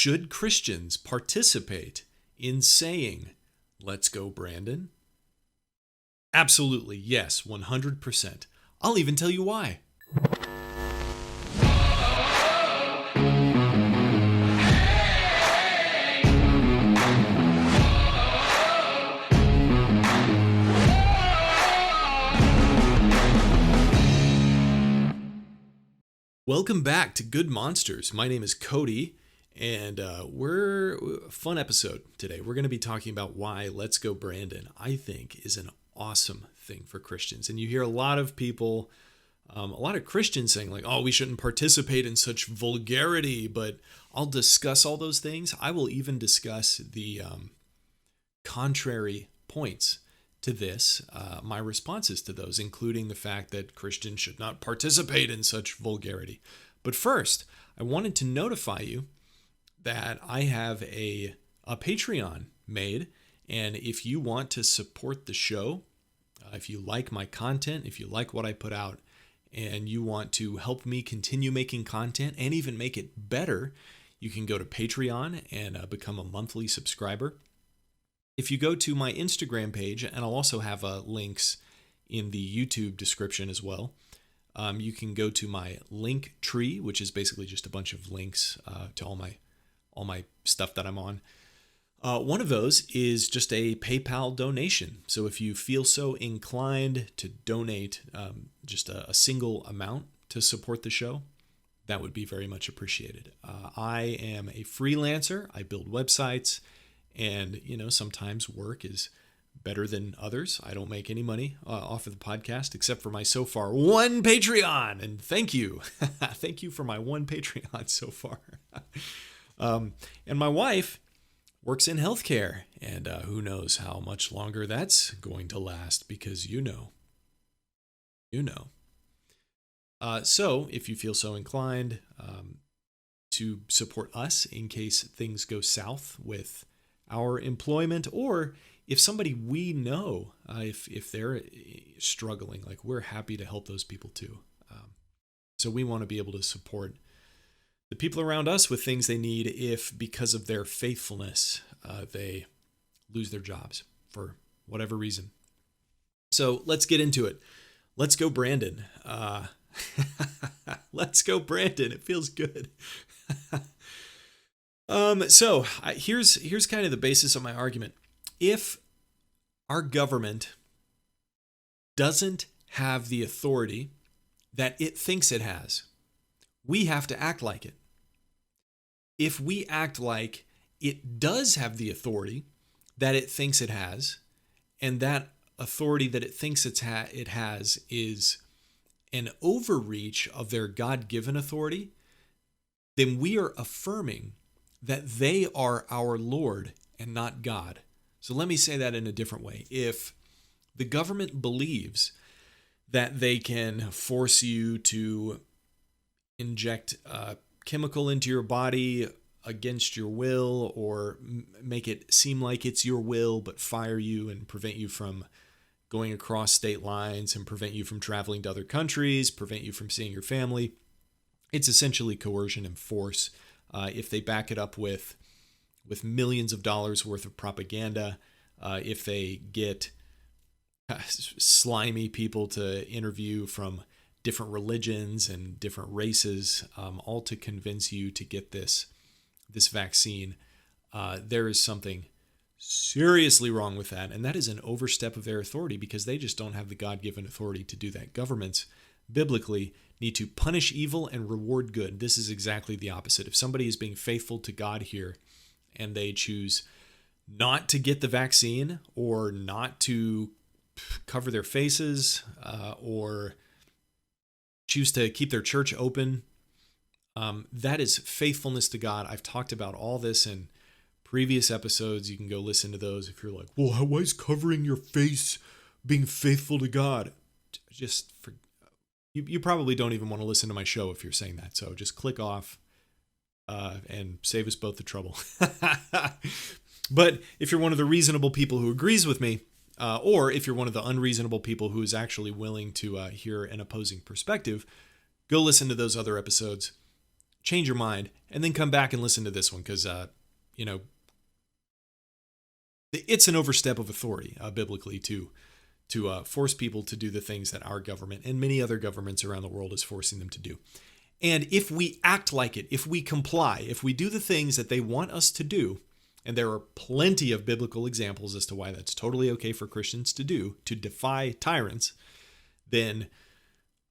Should Christians participate in saying, "Let's go, Brandon"? Absolutely, yes, 100%. I'll even tell you why. Welcome back to Good Monsters. My name is Cody, and we're a fun episode today. We're going to be talking about why Let's Go Brandon, I think, is an awesome thing for Christians. And you hear a lot of people, a lot of Christians saying like, oh, we shouldn't participate in such vulgarity, but I'll discuss all those things. I will even discuss the contrary points to this, my responses to those, including the fact that Christians should not participate in such vulgarity. But first, I wanted to notify you that I have a Patreon made, and if you want to support the show, if you like my content, if you like what I put out, and you want to help me continue making content and even make it better, you can go to Patreon and become a monthly subscriber. If you go to my Instagram page, and I'll also have links in the YouTube description as well, you can go to my link tree, which is basically just a bunch of links to all my stuff that I'm on. One of those is just a PayPal donation. So if you feel so inclined to donate just a single amount to support the show, that would be very much appreciated. I am a freelancer. I build websites. And, sometimes work is better than others. I don't make any money off of the podcast, except for my so far one Patreon. And thank you. Thank you for my one Patreon so far. And my wife works in healthcare. And who knows how much longer that's going to last, because you know. So if you feel so inclined to support us in case things go south with our employment, or if somebody we know, if they're struggling, like, we're happy to help those people too. So we want to be able to support the people around us with things they need if, because of their faithfulness, they lose their jobs for whatever reason. So let's get into it. Let's go, Brandon. Let's go, Brandon. It feels good. So here's kind of the basis of my argument. If our government doesn't have the authority that it thinks it has, we have to act like it. If we act like it does have the authority that it thinks it has, and that authority that it thinks it has is an overreach of their God-given authority, then we are affirming that they are our Lord and not God. So let me say that in a different way. If the government believes that they can force you to inject a chemical into your body against your will, or make it seem like it's your will, but fire you and prevent you from going across state lines, and prevent you from traveling to other countries, prevent you from seeing your family, it's essentially coercion and force. If they back it up with millions of dollars worth of propaganda, if they get slimy people to interview from different religions and different races, all to convince you to get this vaccine, there is something seriously wrong with that. And that is an overstep of their authority, because they just don't have the God-given authority to do that. Governments, biblically, need to punish evil and reward good. This is exactly the opposite. If somebody is being faithful to God here, and they choose not to get the vaccine, or not to cover their faces, or choose to keep their church open, that is faithfulness to God. I've talked about all this in previous episodes. You can go listen to those if you're like, well, why is covering your face being faithful to God? You probably don't even want to listen to my show if you're saying that. So just click off and save us both the trouble. But if you're one of the reasonable people who agrees with me, or if you're one of the unreasonable people who is actually willing to hear an opposing perspective, go listen to those other episodes. change your mind, and then come back and listen to this one because, you know, it's an overstep of authority biblically to force people to do the things that our government and many other governments around the world is forcing them to do. And if we act like it, if we comply, if we do the things that they want us to do, and there are plenty of biblical examples as to why that's totally okay for Christians to do, to defy tyrants, then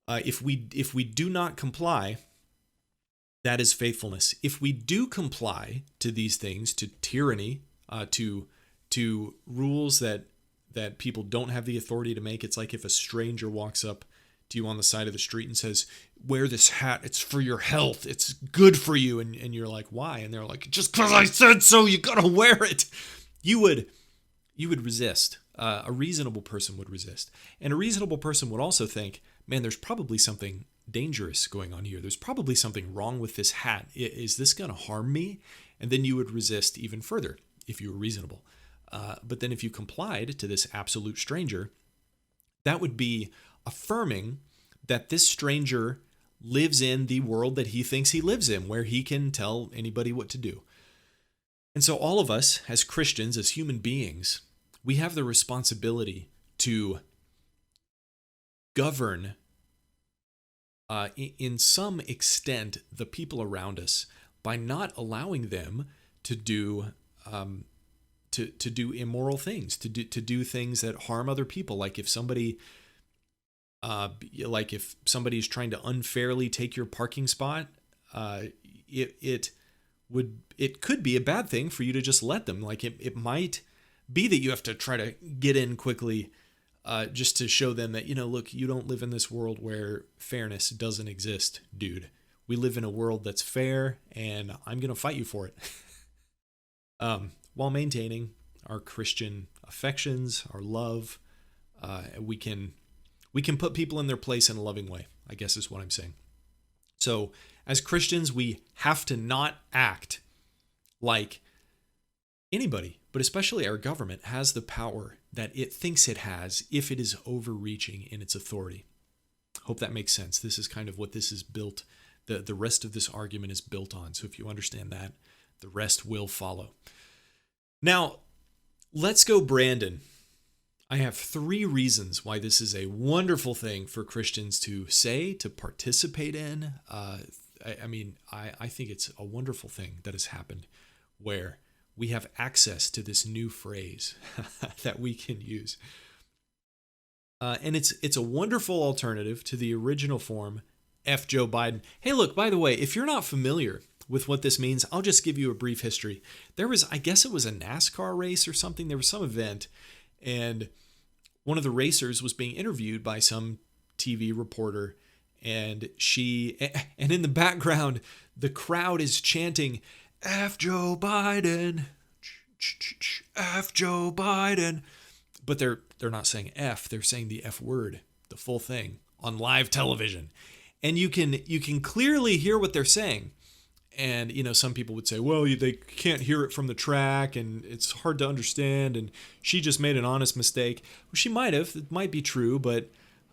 if we do not comply, that is faithfulness. If we do comply to these things, to tyranny, to rules that people don't have the authority to make, it's like if a stranger walks up to you on the side of the street and says, wear this hat, it's for your health, it's good for you, and you're like, why? And they're like, just because I said so, you gotta wear it. You would resist. A reasonable person would resist. And a reasonable person would also think, man, there's probably something dangerous going on here. There's probably something wrong with this hat. Is this gonna harm me? And then you would resist even further if you were reasonable. But then if you complied to this absolute stranger, that would be affirming that this stranger lives in the world that he thinks he lives in, where he can tell anybody what to do. And so all of us as Christians, as human beings, we have the responsibility to govern in some extent the people around us by not allowing them to do to do immoral things, to do things that harm other people. Like if somebody's trying to unfairly take your parking spot, it could be a bad thing for you to just let them. Like it might be that you have to try to get in quickly, just to show them that, look, you don't live in this world where fairness doesn't exist, dude. We live in a world that's fair, and I'm going to fight you for it. While maintaining our Christian affections, our love, we can put people in their place in a loving way, I guess is what I'm saying. So as Christians, we have to not act like anybody, but especially our government, has the power that it thinks it has if it is overreaching in its authority. Hope that makes sense. This is kind of what this is built, the rest of this argument is built on. So if you understand that, the rest will follow. Now, let's go, Brandon. I have 3 reasons why this is a wonderful thing for Christians to say, to participate in. I think it's a wonderful thing that has happened where we have access to this new phrase that we can use. And it's a wonderful alternative to the original form, F. Joe Biden. Hey, look, by the way, if you're not familiar with what this means, I'll just give you a brief history. There was, I guess it was a NASCAR race or something. There was some event, and one of the racers was being interviewed by some TV reporter, and in the background, the crowd is chanting, F. Joe Biden, F. Joe Biden. But they're not saying F, they're saying the F word, the full thing, on live television. And you can clearly hear what they're saying. And, some people would say, well, they can't hear it from the track and it's hard to understand. And she just made an honest mistake. Well, she might have. It might be true, but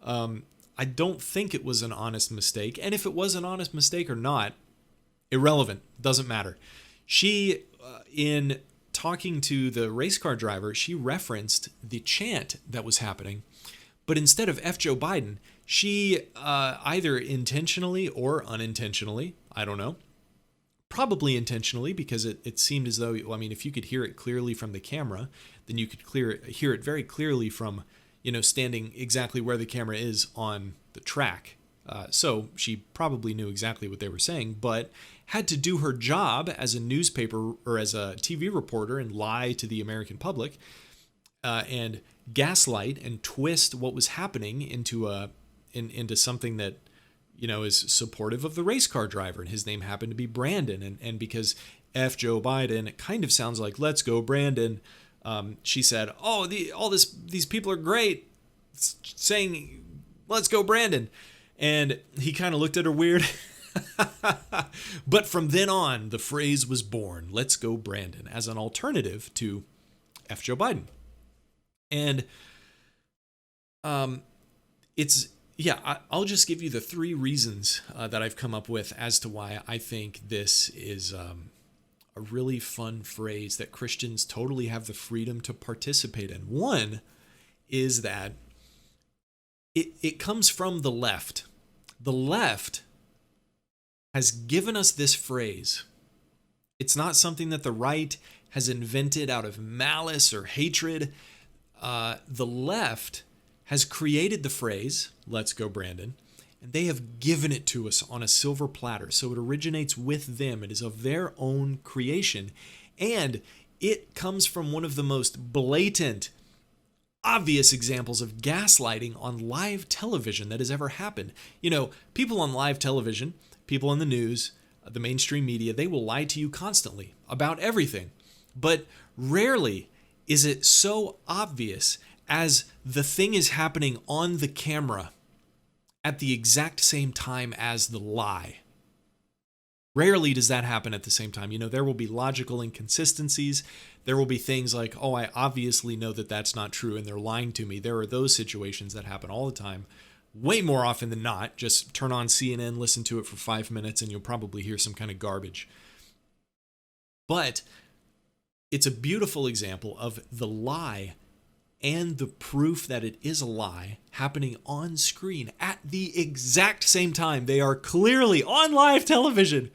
I don't think it was an honest mistake. And if it was an honest mistake or not, irrelevant. Doesn't matter. She, in talking to the race car driver, she referenced the chant that was happening. But instead of F. Joe Biden, she either intentionally or unintentionally, I don't know, probably intentionally, because it seemed as though, if you could hear it clearly from the camera, then you could hear it very clearly from, standing exactly where the camera is on the track. So she probably knew exactly what they were saying, but had to do her job as a newspaper or as a TV reporter and lie to the American public and gaslight and twist what was happening into something that is supportive of the race car driver, and his name happened to be Brandon, and because F. Joe Biden, it kind of sounds like let's go Brandon. She said, these people are great, saying let's go Brandon, and he kind of looked at her weird. But from then on, the phrase was born, let's go Brandon, as an alternative to F. Joe Biden. And it's yeah, I'll just give you the three reasons that I've come up with as to why I think this is a really fun phrase that Christians totally have the freedom to participate in. One is that it comes from the left. The left has given us this phrase. It's not something that the right has invented out of malice or hatred. The left has created the phrase, "Let's go, Brandon," and they have given it to us on a silver platter. So it originates with them. It is of their own creation. And it comes from one of the most blatant, obvious examples of gaslighting on live television that has ever happened. You know, people on live television, people in the news, the mainstream media, they will lie to you constantly about everything. But rarely is it so obvious as the thing is happening on the camera at the exact same time as the lie. Rarely does that happen at the same time. You know, there will be logical inconsistencies. There will be things like, oh, I obviously know that that's not true and they're lying to me. There are those situations that happen all the time. Way more often than not. Just turn on CNN, listen to it for 5 minutes, and you'll probably hear some kind of garbage. But it's a beautiful example of the lie and the proof that it is a lie happening on screen at the exact same time. They are clearly on live television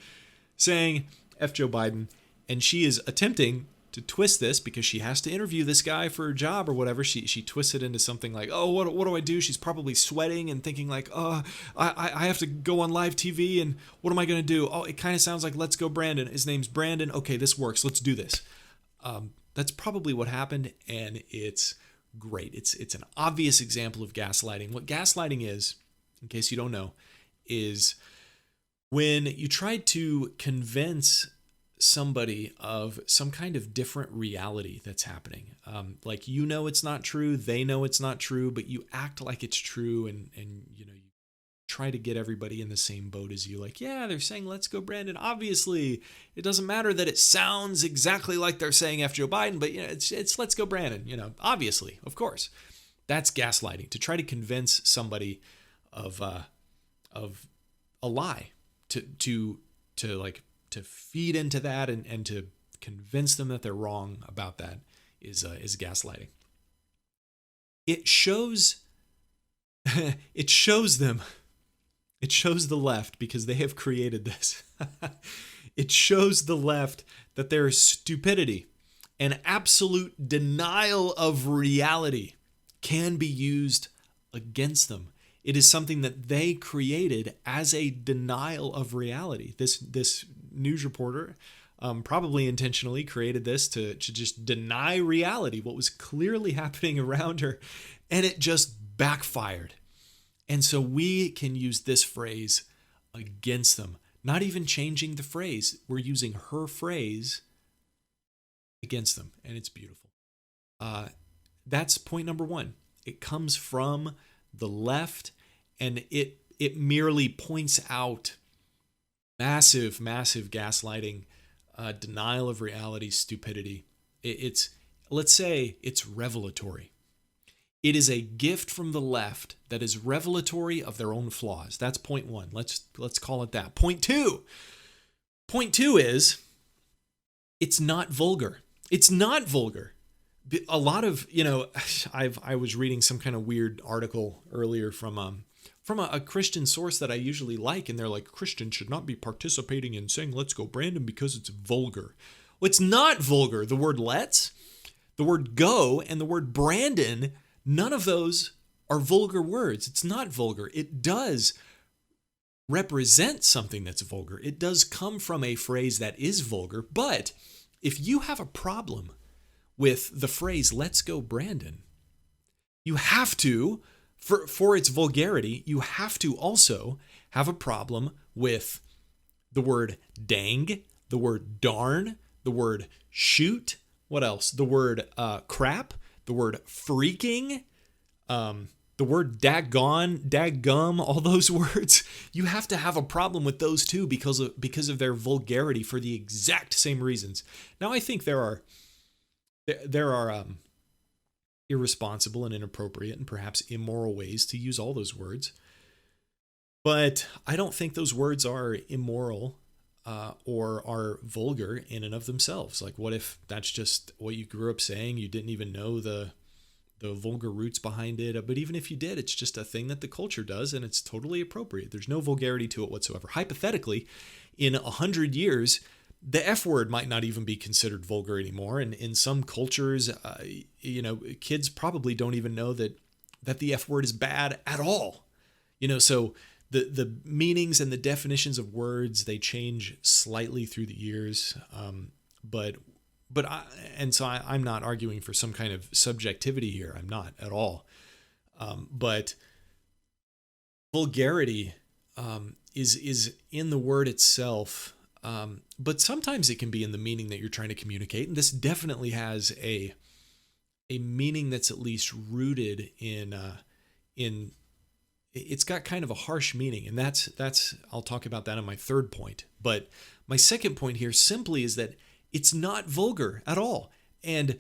saying F Joe Biden, and she is attempting to twist this because she has to interview this guy for a job or whatever. She twists it into something like, oh, what do I do? She's probably sweating and thinking like, oh, I have to go on live TV, and what am I going to do? Oh, it kind of sounds like "Let's go, Brandon." His name's Brandon. Okay, this works. Let's do this. That's probably what happened, and it's great. It's an obvious example of gaslighting. What gaslighting is, in case you don't know, is when you try to convince somebody of some kind of different reality that's happening. Like, you know it's not true, they know it's not true, but you act like it's true, and you know, you try to get everybody in the same boat as you. Like, yeah, they're saying "Let's go, Brandon." Obviously, it doesn't matter that it sounds exactly like they're saying F Joe Biden, but you know, it's "Let's go, Brandon." You know, obviously, of course. That's gaslighting, to try to convince somebody of a lie, to feed into that and to convince them that they're wrong about that is gaslighting. It shows it shows them. It shows the left, because they have created this. It shows the left that their stupidity and absolute denial of reality can be used against them. It is something that they created as a denial of reality. This news reporter probably intentionally created this to just deny reality, what was clearly happening around her, and it just backfired. And so we can use this phrase against them, not even changing the phrase. We're using her phrase against them, and it's beautiful. That's point number one. It comes from the left, and it merely points out massive gaslighting, denial of reality, stupidity. Let's say it's revelatory. It is a gift from the left that is revelatory of their own flaws. That's point one. Let's call it that. Point two is it's not vulgar. It's not vulgar. A lot of, you know, I was reading some kind of weird article earlier from a Christian source that I usually like, and they're like, Christians should not be participating in saying "Let's go, Brandon," because it's vulgar. Well, it's not vulgar. The word "let's," the word "go," and the word "Brandon," none of those are vulgar words. It's not vulgar. It does represent something that's vulgar. It does come from a phrase that is vulgar. But if you have a problem with the phrase "Let's go, Brandon," you have to, for its vulgarity, you have to also have a problem with the word "dang," the word "darn," the word "shoot." What else? The word "crap," the word "freaking," the word "daggum," all those words. You have to have a problem with those too because of their vulgarity, for the exact same reasons. Now, I think there are irresponsible and inappropriate and perhaps immoral ways to use all those words. But I don't think those words are immoral or are vulgar in and of themselves. Like, what if that's just what you grew up saying? You didn't even know the vulgar roots behind it. But even if you did, it's just a thing that the culture does, and it's totally appropriate. There's no vulgarity to it whatsoever. Hypothetically, in 100 years, the F word might not even be considered vulgar anymore. And in some cultures, kids probably don't even know that the F word is bad at all. So the meanings and the definitions of words, they change slightly through the years. I'm not arguing for some kind of subjectivity here. I'm not at all. But vulgarity is in the word itself. But sometimes it can be in the meaning that you're trying to communicate. And this definitely has a meaning that's at least rooted in it's got kind of a harsh meaning. And that's I'll talk about that in my third point. But my second point here simply is that it's not vulgar at all. And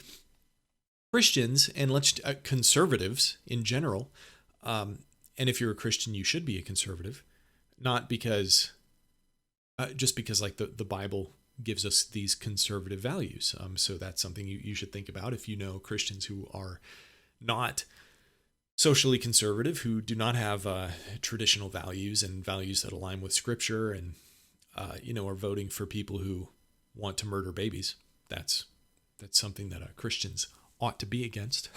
Christians and conservatives in general, and if you're a Christian, you should be a conservative, not because just because like the Bible gives us these conservative values. So that's something you should think about if you know Christians who are not socially conservative, who do not have traditional values and values that align with Scripture, and are voting for people who want to murder babies. That's something that Christians ought to be against.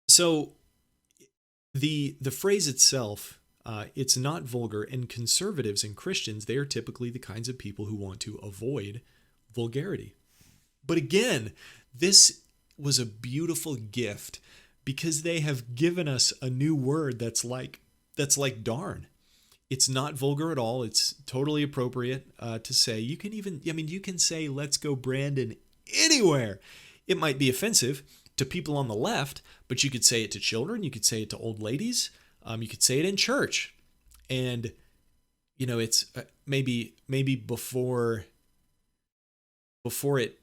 So the phrase itself, it's not vulgar, and conservatives and Christians, they are typically the kinds of people who want to avoid vulgarity. But again, this was a beautiful gift because they have given us a new word that's like darn. It's not vulgar at all. It's totally appropriate to say. You can say, let's go Brandon anywhere. It might be offensive to people on the left, but you could say it to children. You could say it to old ladies. You could say it in church. And, it's maybe before it,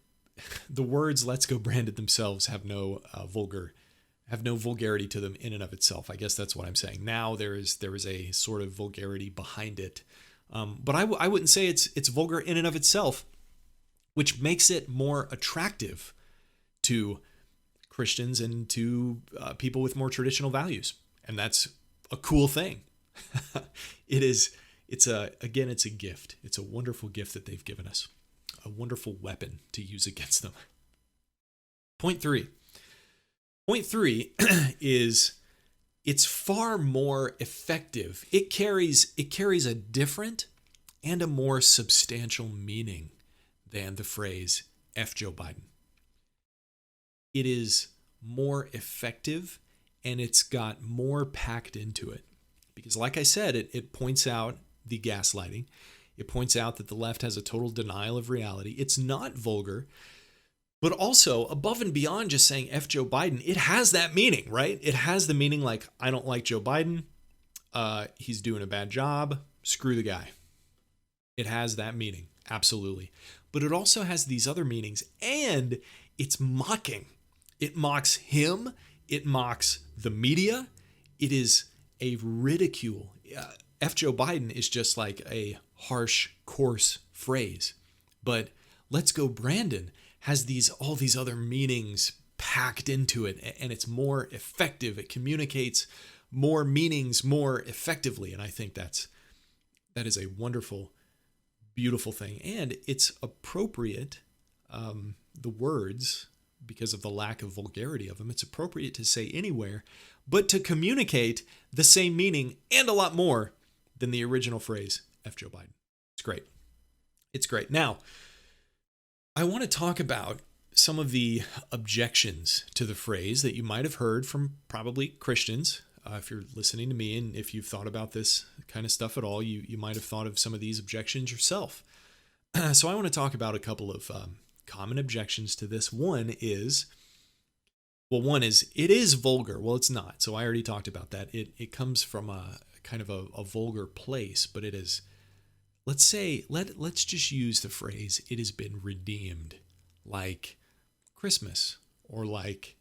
the words let's go Brandon themselves have no vulgarity to them in and of itself. I guess that's what I'm saying. Now there is a sort of vulgarity behind it. But I wouldn't say it's vulgar in and of itself, which makes it more attractive to Christians and to people with more traditional values. And that's a cool thing. It's a gift. It's a wonderful gift that they've given us. A wonderful weapon to use against them. Point three is it's far more effective. It carries a different and a more substantial meaning than the phrase F Joe Biden. It is more effective and it's got more packed into it. Because like I said, it points out the gaslighting. It points out that the left has a total denial of reality. It's not vulgar, but also above and beyond just saying F Joe Biden, it has that meaning, right? It has the meaning like, I don't like Joe Biden. He's doing a bad job. Screw the guy. It has that meaning. Absolutely. But it also has these other meanings, and it's mocking. It mocks him. It mocks the media. It is a ridicule. F Joe Biden is just like a harsh, coarse phrase. But let's go Brandon has all these other meanings packed into it, and it's more effective. It communicates more meanings more effectively. And I think that is a wonderful, beautiful thing. And it's appropriate, the words, because of the lack of vulgarity of them, it's appropriate to say anywhere, but to communicate the same meaning and a lot more than the original phrase, F Joe Biden. It's great. It's great. Now, I want to talk about some of the objections to the phrase that you might have heard from probably Christians. If you're listening to me and if you've thought about this kind of stuff at all, you might have thought of some of these objections yourself. So I want to talk about a couple of common objections to this. One is it is vulgar. Well, it's not. So I already talked about that. It comes from a kind of a vulgar place, but it is, let's just use the phrase, it has been redeemed, like Christmas or like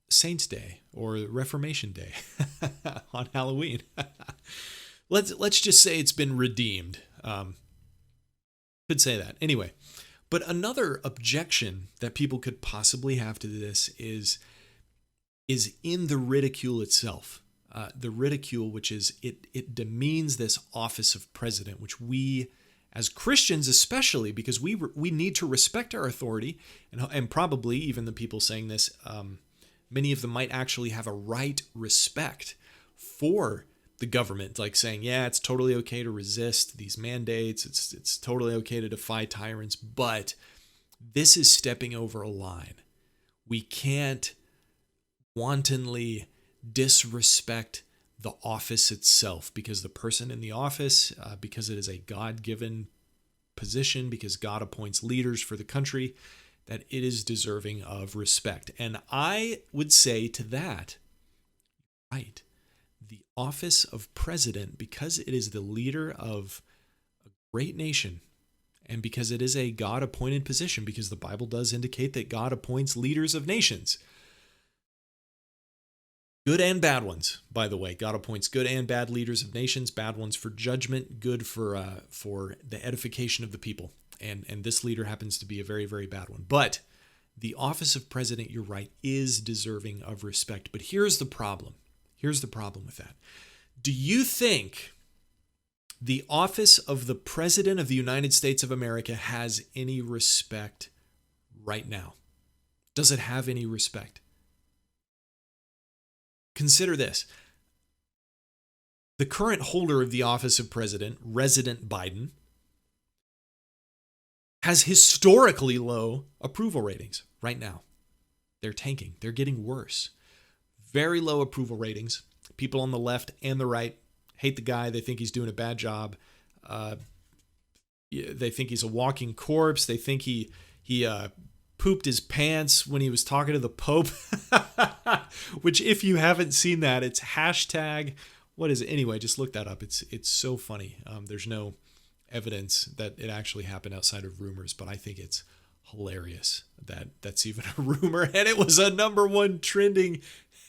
Saints Day or Reformation Day on Halloween. Let's just say it's been redeemed. Could say that. Anyway, but another objection that people could possibly have to this is in the ridicule itself. The ridicule, which is it demeans this office of president, which we as Christians especially, because we need to respect our authority, and probably even the people saying this, many of them might actually have a right respect for the government, like saying, yeah, it's totally okay to resist these mandates, it's totally okay to defy tyrants, but this is stepping over a line. We can't wantonly disrespect the office itself, because the person in the office, because it is a God-given position, because God appoints leaders for the country, that it is deserving of respect. And I would say to that, right, the office of president, because it is the leader of a great nation, and because it is a God-appointed position, because the Bible does indicate that God appoints leaders of nations, good and bad ones, by the way. God appoints good and bad leaders of nations, bad ones for judgment, good for the edification of the people. And this leader happens to be a very, very bad one. But the office of president, you're right, is deserving of respect. But here's the problem. Here's the problem with that. Do you think the office of the President of the United States of America has any respect right now? Does it have any respect? Consider this. The current holder of the office of president, Resident Biden, has historically low approval ratings right now. They're tanking. They're getting worse. Very low approval ratings. People on the left and the right hate the guy. They think he's doing a bad job. They think he's a walking corpse. They think he pooped his pants when he was talking to the Pope. Which, if you haven't seen that, it's hashtag, what is it? Anyway, just look that up. It's so funny. There's no evidence that it actually happened outside of rumors, but I think it's hilarious that that's even a rumor, and it was a #1 trending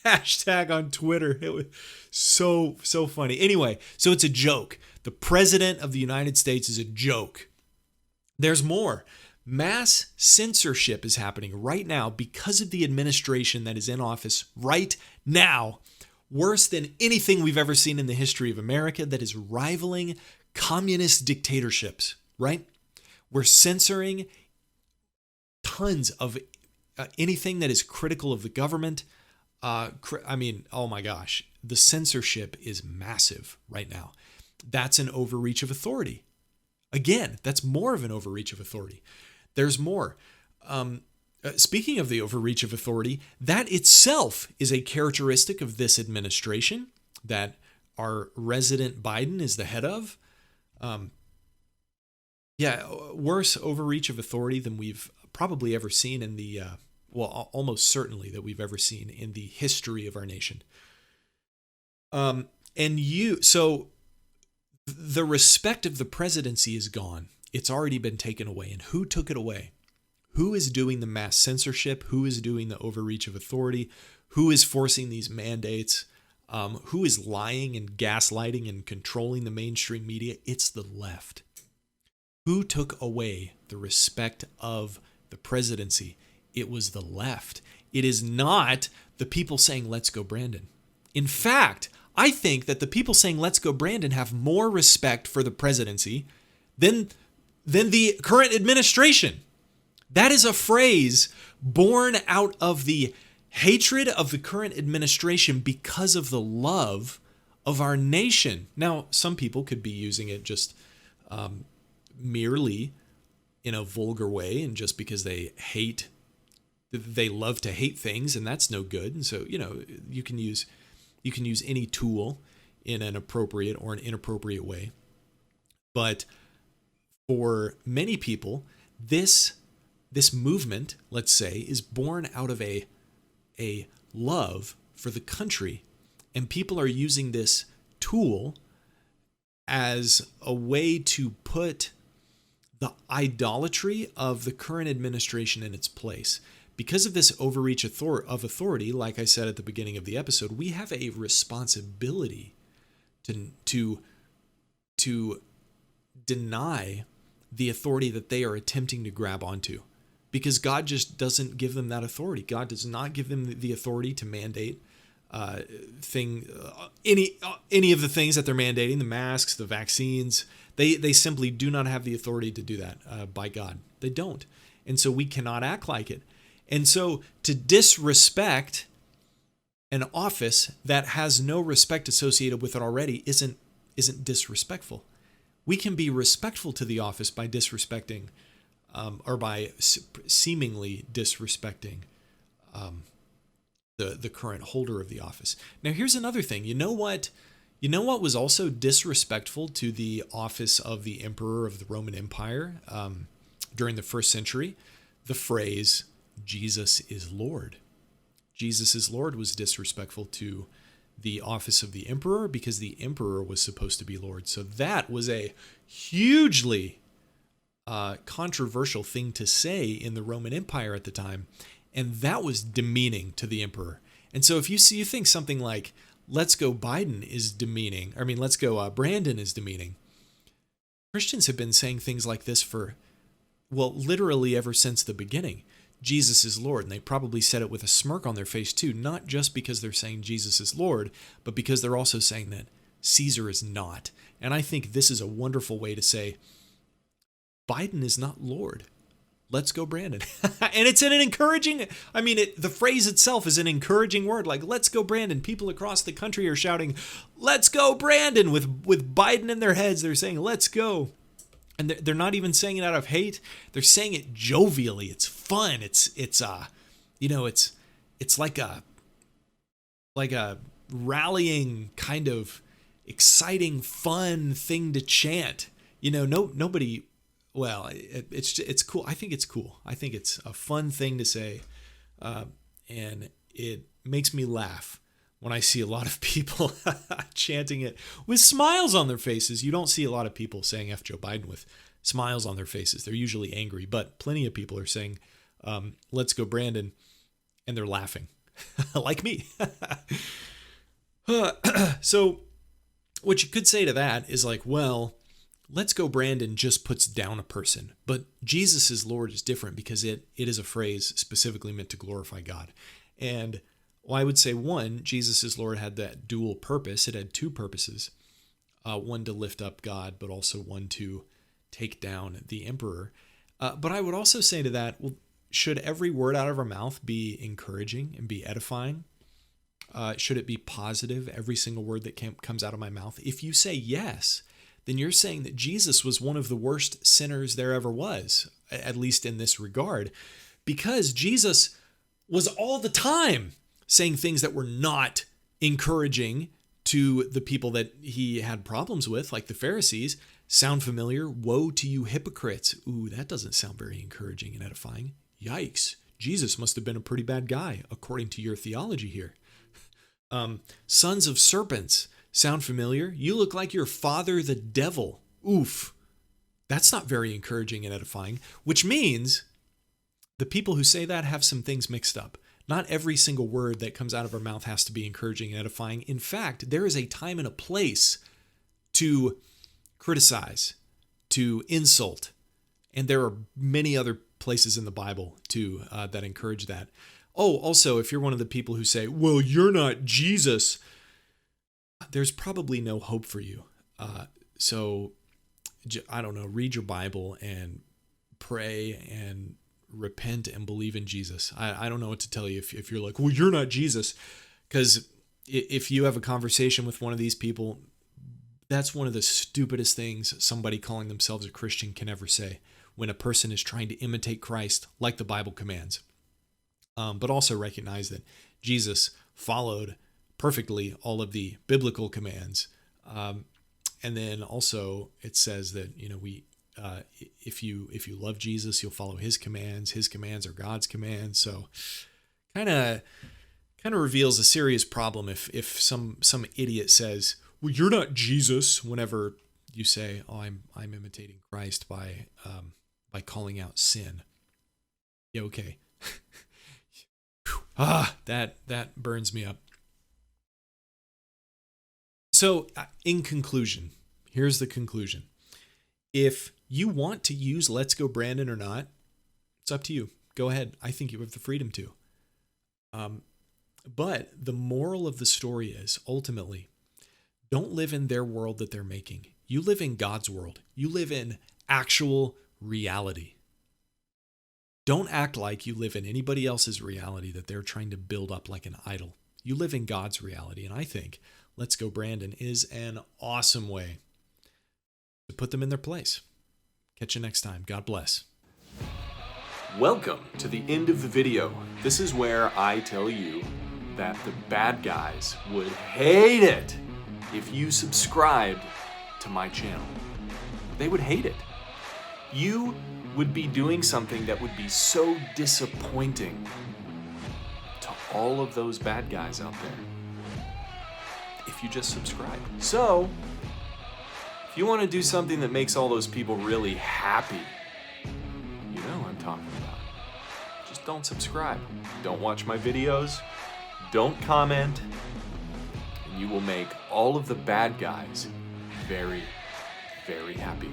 hashtag on Twitter. It was so funny. Anyway, so it's a joke. The President of the United States is a joke. There's more. Mass censorship is happening right now because of the administration that is in office right now, worse than anything we've ever seen in the history of America, that is rivaling communist dictatorships, right? We're censoring tons of anything that is critical of the government. Oh my gosh, the censorship is massive right now. That's an overreach of authority. Again, that's more of an overreach of authority. There's more. Speaking of the overreach of authority, that itself is a characteristic of this administration that our Resident Biden is the head of. Worse overreach of authority than we've probably ever seen in the, almost certainly that we've ever seen in the history of our nation. So the respect of the presidency is gone. It's already been taken away. And who took it away? Who is doing the mass censorship? Who is doing the overreach of authority? Who is forcing these mandates? Who is lying and gaslighting and controlling the mainstream media? It's the left. Who took away the respect of the presidency? It was the left. It is not the people saying, let's go, Brandon. In fact, I think that the people saying, let's go, Brandon, have more respect for the presidency than the current administration. That is a phrase born out of the hatred of the current administration because of the love of our nation. Now, some people could be using it just merely in a vulgar way, and just because they love to hate things, and that's no good. And so, you can use any tool in an appropriate or an inappropriate way. But for many people, this movement, let's say, is born out of a love for the country, and people are using this tool as a way to put the idolatry of the current administration in its place. because of this overreach of authority, like I said at the beginning of the episode, we have a responsibility to deny the authority that they are attempting to grab onto, because God just doesn't give them that authority. God does not give them the authority to mandate any of the things that they're mandating, the masks, the vaccines. They simply do not have the authority to do that by God. They don't. And so we cannot act like it. And so to disrespect an office that has no respect associated with it already isn't disrespectful. We can be respectful to the office by disrespecting or by seemingly disrespecting the current holder of the office. Now, here's another thing. You know what was also disrespectful to the office of the emperor of the Roman Empire during the first century? The phrase, Jesus is Lord. Jesus is Lord was disrespectful to the office of the emperor because the emperor was supposed to be Lord. So that was a hugely controversial thing to say in the Roman Empire at the time. And that was demeaning to the emperor. And so if you think something like, let's go Biden is demeaning, let's go Brandon is demeaning. Christians have been saying things like this for, literally ever since the beginning. Jesus is Lord. And they probably said it with a smirk on their face too, not just because they're saying Jesus is Lord, but because they're also saying that Caesar is not. And I think this is a wonderful way to say, Biden is not Lord. Let's go Brandon. And it's an encouraging, the phrase itself is an encouraging word, like, let's go Brandon. People across the country are shouting, let's go Brandon, with Biden in their heads. They're saying, let's go. And they're not even saying it out of hate. They're saying it jovially. It's fun. It's like a rallying kind of exciting, fun thing to chant. Nobody. Well, it's cool. I think it's cool. I think it's a fun thing to say, and it makes me laugh when I see a lot of people chanting it with smiles on their faces. You don't see a lot of people saying F Joe Biden with smiles on their faces. They're usually angry, but plenty of people are saying, let's go Brandon, and they're laughing, like me. So what you could say to that is like, well, let's go Brandon just puts down a person, but Jesus is Lord is different because it is a phrase specifically meant to glorify God. And I would say one, Jesus is Lord had that dual purpose. It had two purposes, one to lift up God, but also one to take down the emperor. But I would also say to that, well, should every word out of our mouth be encouraging and be edifying? Should it be positive, every single word that comes out of my mouth? If you say yes, then you're saying that Jesus was one of the worst sinners there ever was, at least in this regard, because Jesus was all the time saying things that were not encouraging to the people that he had problems with, like the Pharisees. Sound familiar? Woe to you hypocrites. Ooh, that doesn't sound very encouraging and edifying. Yikes. Jesus must have been a pretty bad guy, according to your theology here. Sons of serpents. Sound familiar? You look like your father, the devil. Oof. That's not very encouraging and edifying, which means the people who say that have some things mixed up. Not every single word that comes out of our mouth has to be encouraging and edifying. In fact, there is a time and a place to criticize, to insult, and there are many other places in the Bible too that encourage that. Oh, also, if you're one of the people who say, well, you're not Jesus, there's probably no hope for you. So, I don't know, read your Bible and pray and repent and believe in Jesus. I don't know what to tell you if you're like, well, you're not Jesus. Because if you have a conversation with one of these people, that's one of the stupidest things somebody calling themselves a Christian can ever say when a person is trying to imitate Christ like the Bible commands. But also recognize that Jesus followed perfectly all of the biblical commands. And then also it says that, if you love Jesus, you'll follow his commands. His commands are God's commands. So kind of reveals a serious problem if some idiot says, well, you're not Jesus, whenever you say, oh, I'm imitating Christ by calling out sin. Yeah, okay. That burns me up. So, in conclusion, here's the conclusion. If you want to use Let's Go Brandon or not, it's up to you. Go ahead. I think you have the freedom to. But the moral of the story is, ultimately, don't live in their world that they're making. You live in God's world. You live in actual reality. Don't act like you live in anybody else's reality that they're trying to build up like an idol. You live in God's reality. And I think Let's Go Brandon is an awesome way to put them in their place. Catch you next time. God bless. Welcome to the end of the video. This is where I tell you that the bad guys would hate it if you subscribed to my channel. They would hate it. You would be doing something that would be so disappointing to all of those bad guys out there if you just subscribe. So, if you want to do something that makes all those people really happy, you know what I'm talking about. Just don't subscribe. Don't watch my videos. Don't comment. And you will make all of the bad guys very, very happy.